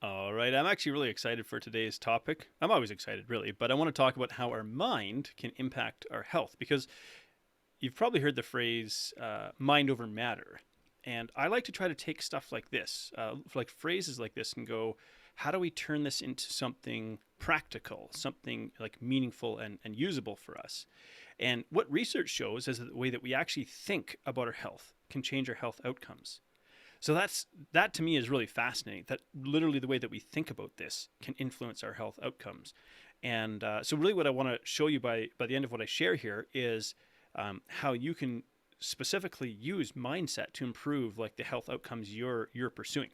All right, I'm actually really excited for today's topic. I'm always excited, really, but I want to talk about how our mind can impact our health because you've probably heard the phrase mind over matter. And I like to try to take stuff like this, like phrases like this, and go, how do we turn this into something practical, something like meaningful and usable for us? And what research shows is that the way that we actually think about our health can change our health outcomes. So that to me is really fascinating. That literally the way that we think about this can influence our health outcomes. And so really, what I want to show you by the end of what I share here is how you can specifically use mindset to improve like the health outcomes you're pursuing.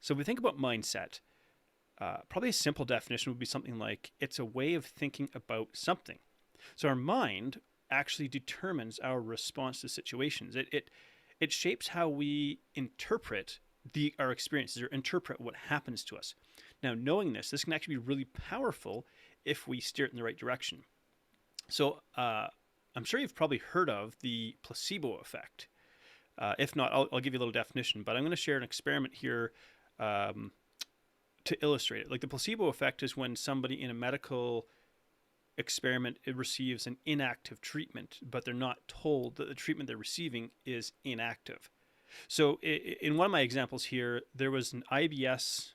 So if we think about mindset, probably a simple definition would be something like it's a way of thinking about something. So our mind actually determines our response to situations. It shapes how we interpret our experiences or interpret what happens to us. Now, knowing this can actually be really powerful if we steer it in the right direction. So, I'm sure you've probably heard of the placebo effect. If not, I'll give you a little definition, but I'm going to share an experiment here um, to illustrate it. Like the placebo effect is when somebody in a medical experiment it receives an inactive treatment, but they're not told that the treatment they're receiving is inactive. So in one of my examples here, there was an IBS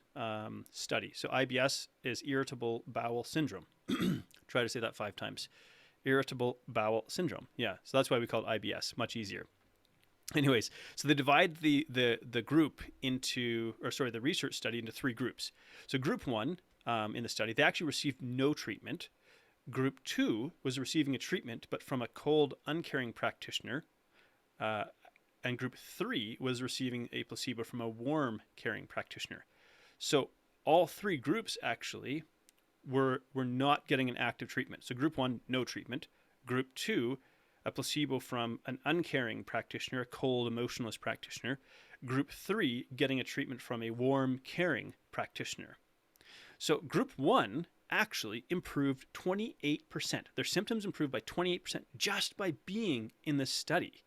study. So IBS is irritable bowel syndrome. Try to say that 5 times. Irritable bowel syndrome. Yeah, so that's why we call it IBS. Much easier. Anyways, so they divide the group into, or sorry, the research study into 3 groups. So group one in the study, they actually received no treatment. Group two was receiving a treatment, but from a cold, uncaring practitioner. Uh, and group three was receiving a placebo from a warm, caring practitioner. So all 3 groups actually were not getting an active treatment. So group one, no treatment. Group two, a placebo from an uncaring practitioner, a cold, emotionless practitioner. Group three, getting a treatment from a warm, caring practitioner. So group one actually improved 28%. Their symptoms improved by 28% just by being in the study.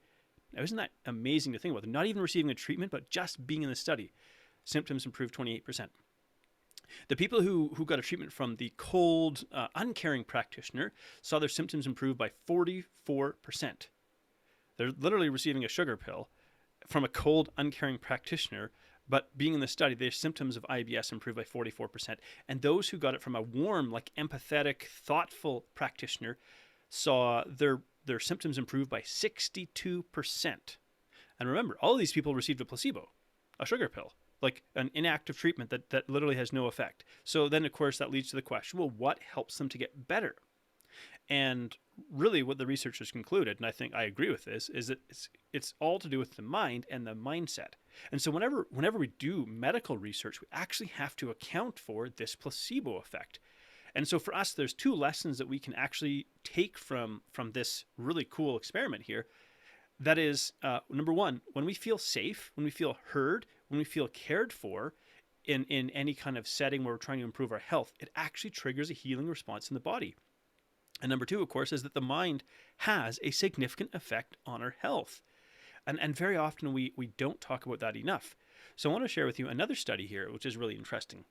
Now, isn't that amazing to think about? They're not even receiving a treatment, but just being in the study, symptoms improved 28%. The people who got a treatment from the cold, uncaring practitioner saw their symptoms improve by 44%. They're literally receiving a sugar pill from a cold, uncaring practitioner, but being in the study, their symptoms of IBS improved by 44%. And those who got it from a warm, like empathetic, thoughtful practitioner saw their symptoms improve by 62%. And remember, all of these people received a placebo, a sugar pill, like an inactive treatment that literally has no effect. So then, of course, that leads to the question, well, what helps them to get better? And really what the researchers concluded, and I think I agree with this, is that it's all to do with the mind and the mindset. And so whenever we do medical research, we actually have to account for this placebo effect. And so for us, there's 2 lessons that we can actually take from this really cool experiment here. That is, number one, when we feel safe, when we feel heard, when we feel cared for in any kind of setting where we're trying to improve our health, it actually triggers a healing response in the body. And number two, of course, is that the mind has a significant effect on our health. And very often we don't talk about that enough. So I want to share with you another study here, which is really interesting.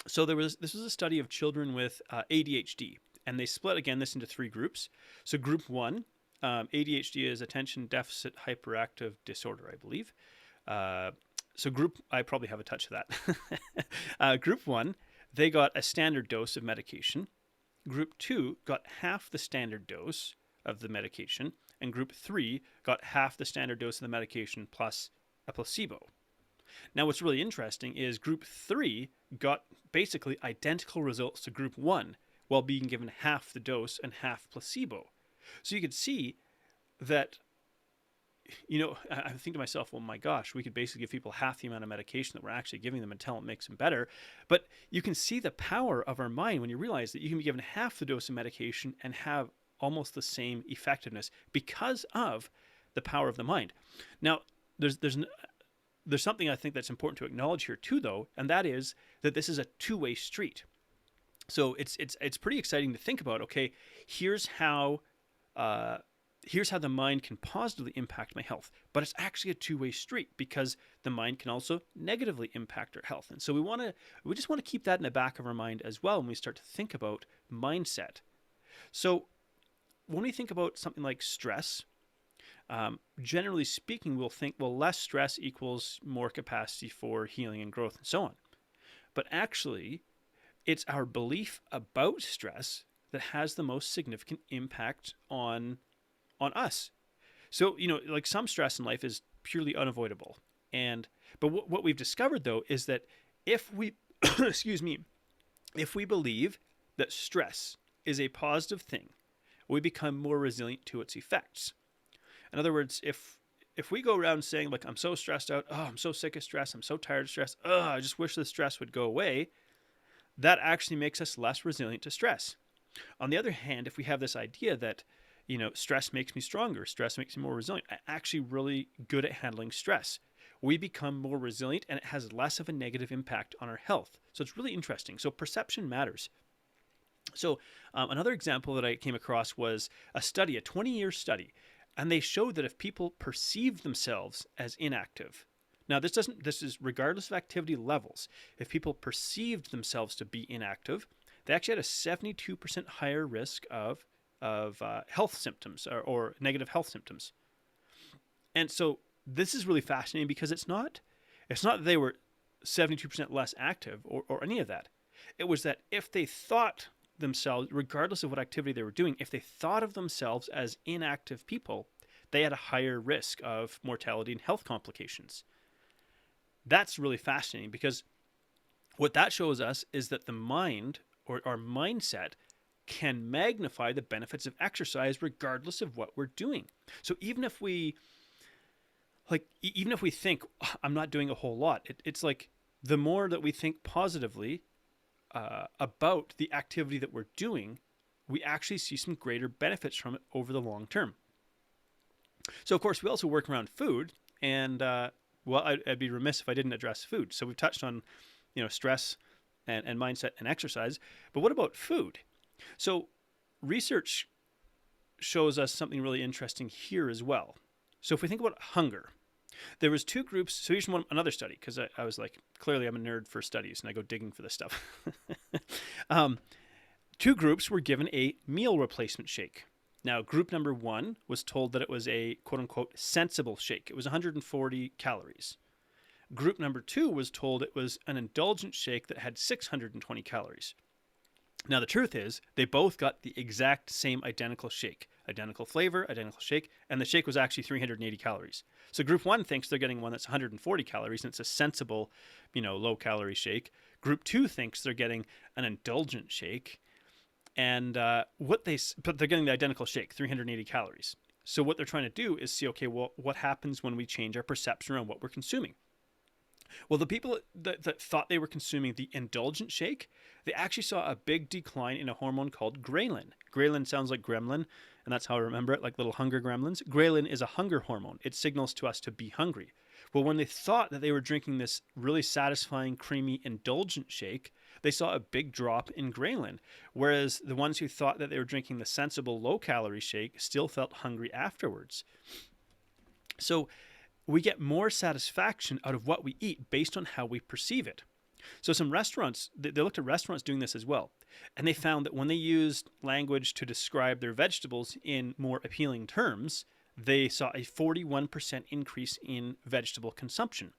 So this was a study of children with ADHD, and they split again this into 3 groups. So group one, ADHD is attention deficit hyperactive disorder, I believe. I probably have a touch of that. Group one, they got a standard dose of medication. Group two got half the standard dose of the medication, and group three got half the standard dose of the medication plus a placebo. Now, what's really interesting is group three got basically identical results to group one while being given half the dose and half placebo. So you could see that, I think to myself, well, my gosh, we could basically give people half the amount of medication that we're actually giving them until it makes them better. But you can see the power of our mind when you realize that you can be given half the dose of medication and have almost the same effectiveness because of the power of the mind. Now, there's something I think that's important to acknowledge here too, though, and that is that this is a two-way street. So it's pretty exciting to think about. Okay, here's how here's how the mind can positively impact my health. But it's actually a two-way street, because the mind can also negatively impact our health. And so we just want to keep that in the back of our mind as well when we start to think about mindset. So when we think about something like stress, generally speaking, we'll think, well, less stress equals more capacity for healing and growth and so on. But actually, it's our belief about stress that has the most significant impact on us. So, like, some stress in life is purely unavoidable. But what we've discovered, though, is that if we, excuse me, if we believe that stress is a positive thing, we become more resilient to its effects. In other words, if we go around saying, like, I'm so stressed out, oh, I'm so sick of stress, I'm so tired of stress, oh, I just wish the stress would go away, that actually makes us less resilient to stress. On the other hand, if we have this idea that, stress makes me stronger, stress makes me more resilient, I'm actually really good at handling stress, we become more resilient, and it has less of a negative impact on our health. So it's really interesting. So perception matters. So another example that I came across was a 20-year study, and they showed that if people perceived themselves as inactive, now this is regardless of activity levels, if people perceived themselves to be inactive, they actually had a 72% higher risk of health symptoms, or negative health symptoms. And so this is really fascinating, because it's not that they were 72% less active or any of that. It was that if they thought themselves, regardless of what activity they were doing, if they thought of themselves as inactive people, they had a higher risk of mortality and health complications. That's really fascinating, because what that shows us is that the mind, or our mindset, can magnify the benefits of exercise regardless of what we're doing. So even if we think, I'm not doing a whole lot, it's like, the more that we think positively about the activity that we're doing, we actually see some greater benefits from it over the long term. So, of course, we also work around food, and I'd be remiss if I didn't address food. So we've touched on, stress and mindset and exercise, but what about food? So research shows us something really interesting here as well. So if we think about hunger, there was two groups. So here's another study, because I was like, clearly I'm a nerd for studies and I go digging for this stuff. Two groups were given a meal replacement shake. Now, group number one was told that it was a quote-unquote sensible shake. It was 140 calories. Group number two was told it was an indulgent shake that had 620 calories. Now, the truth is, they both got the exact same identical shake. Identical flavor, identical shake, and the shake was actually 380 calories. So group one thinks they're getting one that's 140 calories, and it's a sensible, low-calorie shake. Group two thinks they're getting an indulgent shake, and but they're getting the identical shake, 380 calories. So what they're trying to do is see, okay, well, what happens when we change our perception around what we're consuming? Well, the people that thought they were consuming the indulgent shake, they actually saw a big decline in a hormone called ghrelin. Ghrelin sounds like gremlin, and that's how I remember it, like little hunger gremlins. Ghrelin is a hunger hormone. It signals to us to be hungry. Well, when they thought that they were drinking this really satisfying, creamy, indulgent shake, they saw a big drop in ghrelin, whereas the ones who thought that they were drinking the sensible, low-calorie shake still felt hungry afterwards. So we get more satisfaction out of what we eat based on how we perceive it. So some restaurants, they looked at restaurants doing this as well, and they found that when they used language to describe their vegetables in more appealing terms, they saw a 41% increase in vegetable consumption.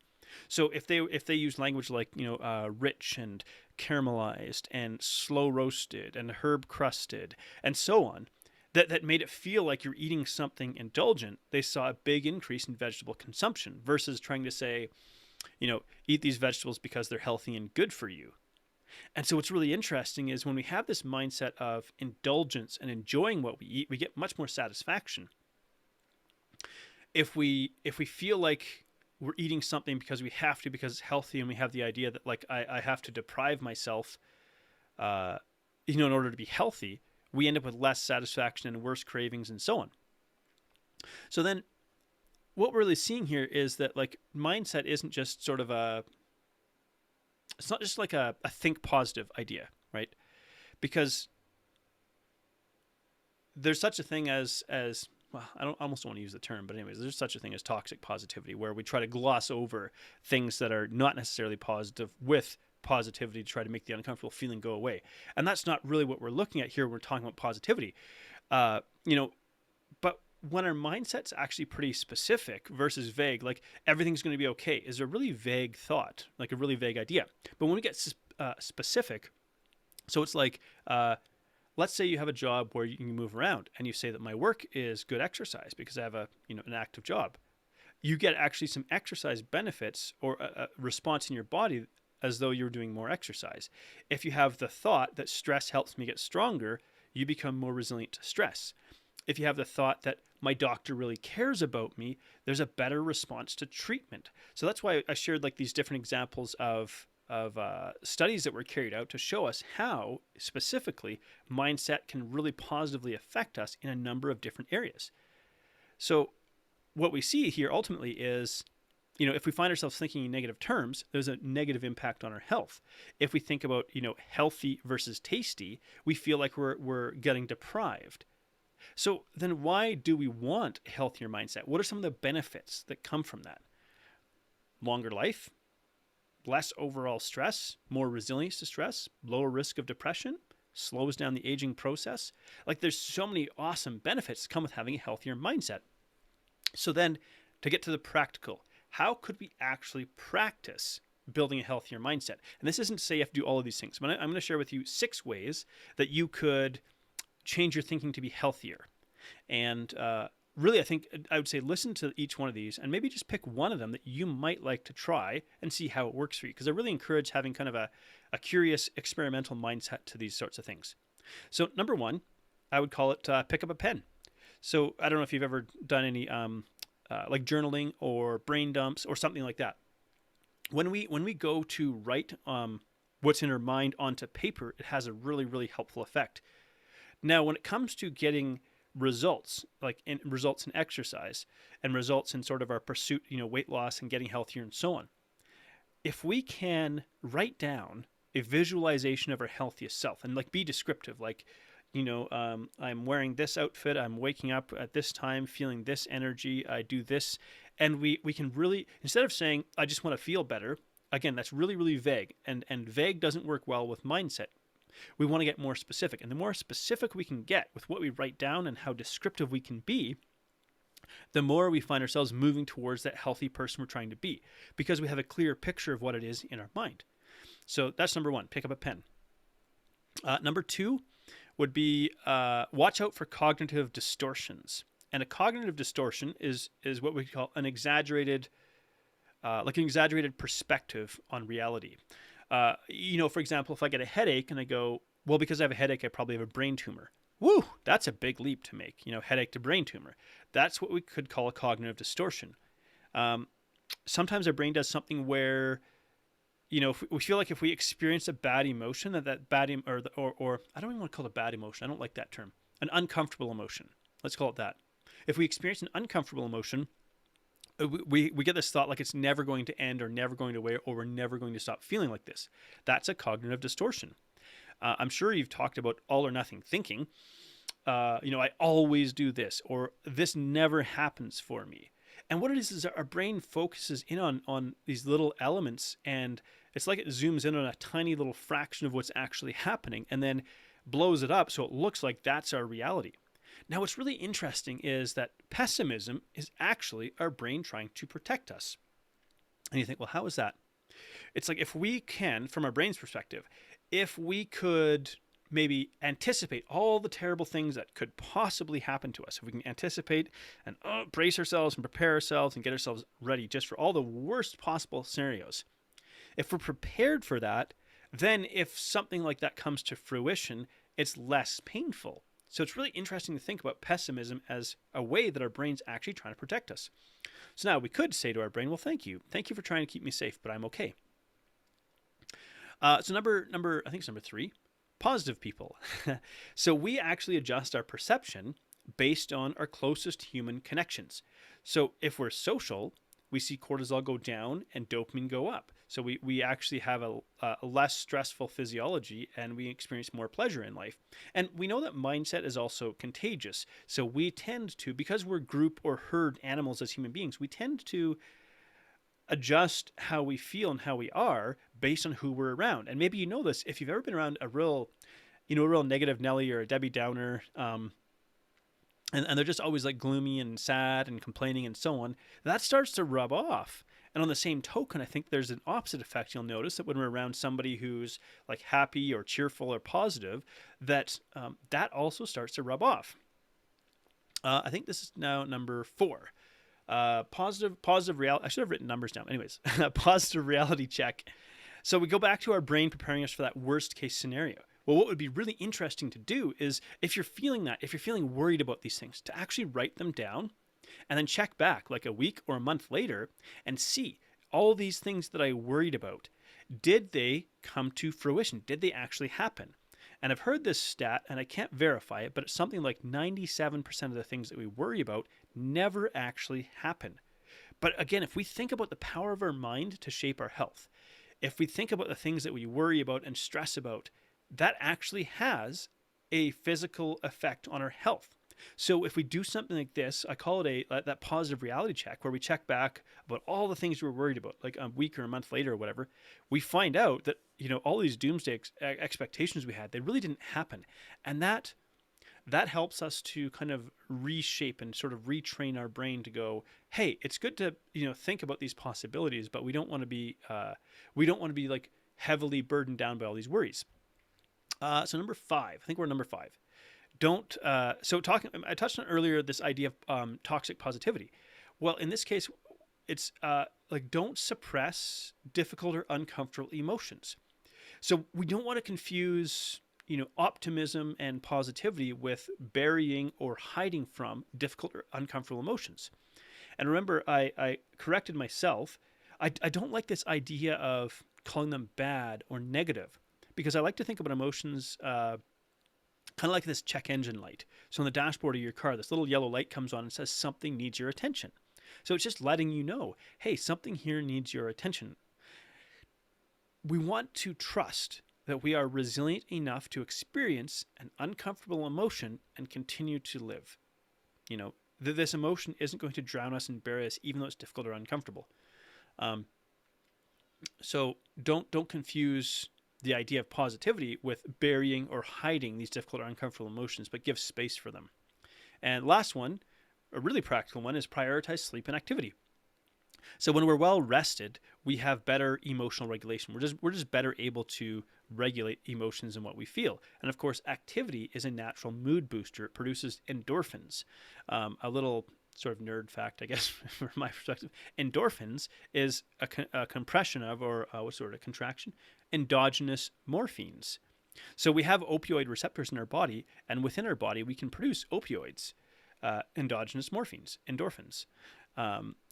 So if they use language like rich and caramelized and slow roasted and herb crusted and so on, that made it feel like you're eating something indulgent, they saw a big increase in vegetable consumption versus trying to say, eat these vegetables because they're healthy and good for you. And so what's really interesting is when we have this mindset of indulgence and enjoying what we eat, we get much more satisfaction. If we feel like we're eating something because we have to, because it's healthy, and we have the idea that, like, I have to deprive myself, in order to be healthy, we end up with less satisfaction and worse cravings and so on. So then what we're really seeing here is that, like, mindset isn't just sort of it's not just like a think positive idea, right? Because there's such a thing as well, I almost don't want to use the term, but anyways, there's such a thing as toxic positivity, where we try to gloss over things that are not necessarily positive with positivity to try to make the uncomfortable feeling go away. And that's not really what we're looking at here when we're talking about positivity. You know, but when our mindset's actually pretty specific versus vague, like everything's going to be okay, is a really vague thought, like a really vague idea. But when we get specific, so it's like, let's say you have a job where you can move around, and you say that my work is good exercise because I have an active job. You get actually some exercise benefits or a response in your body as though you're doing more exercise. If you have the thought that stress helps me get stronger, you become more resilient to stress. If you have the thought that my doctor really cares about me, there's a better response to treatment. So that's why I shared like these different examples of studies that were carried out to show us how specifically mindset can really positively affect us in a number of different areas. So what we see here ultimately is, if we find ourselves thinking in negative terms, there's a negative impact on our health. If we think about, healthy versus tasty, we feel like we're getting deprived. So then why do we want a healthier mindset? What are some of the benefits that come from that? Longer life, less overall stress, more resilience to stress, lower risk of depression, slows down the aging process. Like there's so many awesome benefits that come with having a healthier mindset. So then to get to the practical, how could we actually practice building a healthier mindset? And this isn't to say you have to do all of these things, but I'm going to share with you 6 ways that you could change your thinking to be healthier. And really, I think I would say listen to each one of these and maybe just pick one of them that you might like to try and see how it works for you. Because I really encourage having kind of a curious experimental mindset to these sorts of things. So number 1, I would call it pick up a pen. So I don't know if you've ever done any like journaling or brain dumps or something like that. When we go to write what's in our mind onto paper, it has a really, really helpful effect. Now, when it comes to getting results, like results in exercise and results in sort of our pursuit, weight loss and getting healthier and so on, if we can write down a visualization of our healthiest self and like be descriptive, like, I'm wearing this outfit, I'm waking up at this time, feeling this energy, I do this, and we can really, instead of saying, I just want to feel better, again, that's really, really vague, and vague doesn't work well with mindset. We want to get more specific. And the more specific we can get with what we write down and how descriptive we can be, the more we find ourselves moving towards that healthy person we're trying to be, because we have a clear picture of what it is in our mind. So that's number 1, pick up a pen. Number 2 would be watch out for cognitive distortions. And a cognitive distortion is what we call an exaggerated perspective on reality. For example, if I get a headache and I go, well, because I have a headache, I probably have a brain tumor. Woo, that's a big leap to make, headache to brain tumor. That's what we could call a cognitive distortion. Sometimes our brain does something where, if we feel like if we experience a bad emotion, that bad, or I don't even want to call it a bad emotion. I don't like that term. An uncomfortable emotion. Let's call it that. If we experience an uncomfortable emotion, we get this thought like it's never going to end or never going to away, or we're never going to stop feeling like this. That's a cognitive distortion. I'm sure you've talked about all or nothing thinking. I always do this, or this never happens for me. And what it is our brain focuses in on these little elements, and it's like it zooms in on a tiny little fraction of what's actually happening and then blows it up so it looks like that's our reality. Now, what's really interesting is that pessimism is actually our brain trying to protect us. And you think, well, how is that? It's like if we can, from our brain's perspective, if we could maybe anticipate all the terrible things that could possibly happen to us, if we can anticipate and brace ourselves and prepare ourselves and get ourselves ready just for all the worst possible scenarios, if we're prepared for that, then if something like that comes to fruition, it's less painful. So it's really interesting to think about pessimism as a way that our brain's actually trying to protect us. So now we could say to our brain, well, thank you. Thank you for trying to keep me safe, but I'm okay. So number, I think it's number 3, positive people. So we actually adjust our perception based on our closest human connections. So if we're social, we see cortisol go down and dopamine go up. So we actually have a less stressful physiology, and we experience more pleasure in life. And we know that mindset is also contagious. So we tend to, because we're group or herd animals as human beings, we tend to adjust how we feel and how we are based on who we're around. And maybe you know this if you've ever been around a real negative Nelly or a Debbie Downer, and they're just always like gloomy and sad and complaining and so on, that starts to rub off. And on the same token, I think there's an opposite effect. You'll notice that when we're around somebody who's like happy or cheerful or positive, that that also starts to rub off. I think this is now number 4. Positive reality. I should have written numbers down. Anyways, positive reality check. So we go back to our brain preparing us for that worst case scenario. Well, what would be really interesting to do is if you're feeling worried about these things, to actually write them down and then check back like a week or a month later and see all these things that I worried about. Did they come to fruition? Did they actually happen? And I've heard this stat, and I can't verify it, but it's something like 97% of the things that we worry about never actually happen. But again, if we think about the power of our mind to shape our health, if we think about the things that we worry about and stress about, that actually has a physical effect on our health. So if we do something like this, I call it that positive reality check, where we check back about all the things we were worried about, like a week or a month later or whatever, we find out that, all these doomsday expectations we had, they really didn't happen. And that helps us to kind of reshape and sort of retrain our brain to go, hey, it's good to, think about these possibilities, but we don't want to be like heavily burdened down by all these worries. So number 5, I think we're number 5. I touched on earlier this idea of toxic positivity. Well, in this case, it's like don't suppress difficult or uncomfortable emotions. So we don't want to confuse, optimism and positivity with burying or hiding from difficult or uncomfortable emotions. And remember, I corrected myself. I don't like this idea of calling them bad or negative, because I like to think about emotions kind of like this check engine light. So on the dashboard of your car, this little yellow light comes on and says something needs your attention. So it's just letting you know, hey, something here needs your attention. We want to trust that we are resilient enough to experience an uncomfortable emotion and continue to live. That this emotion isn't going to drown us and bury us, even though it's difficult or uncomfortable. So don't confuse the idea of positivity with burying or hiding these difficult or uncomfortable emotions, but give space for them. And last one, a really practical one, is prioritize sleep and activity. So when we're well rested, we have better emotional regulation. We're just better able to regulate emotions and what we feel. And of course, activity is a natural mood booster. It produces endorphins. A little sort of nerd fact, I guess, from my perspective. Endorphins is a compression of, or what's the word, a contraction? Endogenous morphines. So we have opioid receptors in our body, and within our body, we can produce opioids, endogenous morphines, endorphins.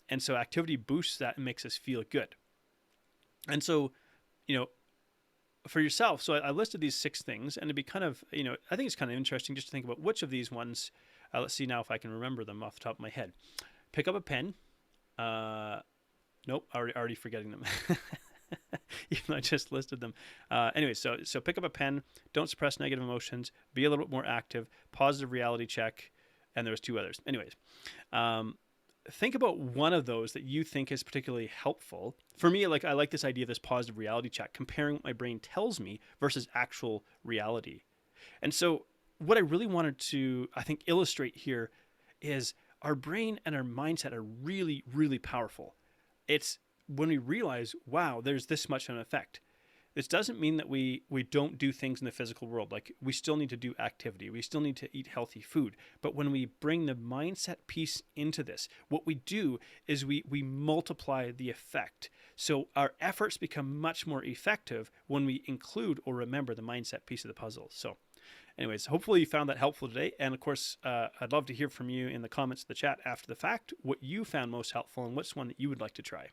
And so activity boosts that and makes us feel good. And so, for yourself, so I listed these 6 things, and it'd be kind of, I think it's kind of interesting just to think about which of these ones, let's see now if I can remember them off the top of my head. Pick up a pen. Nope, already forgetting them. Even though I just listed them. Anyway, so pick up a pen, don't suppress negative emotions, be a little bit more active, positive reality check, and there was 2 others. Anyways, think about one of those that you think is particularly helpful. For me, I like this idea of this positive reality check, comparing what my brain tells me versus actual reality. And so what I really wanted to, I think, illustrate here is our brain and our mindset are really, really powerful. It's when we realize, wow, there's this much of an effect. This doesn't mean that we don't do things in the physical world. Like, we still need to do activity. We still need to eat healthy food. But when we bring the mindset piece into this, what we do is we multiply the effect. So our efforts become much more effective when we include or remember the mindset piece of the puzzle. So anyways, hopefully you found that helpful today. And of course, I'd love to hear from you in the comments of the chat after the fact, what you found most helpful and what's one that you would like to try.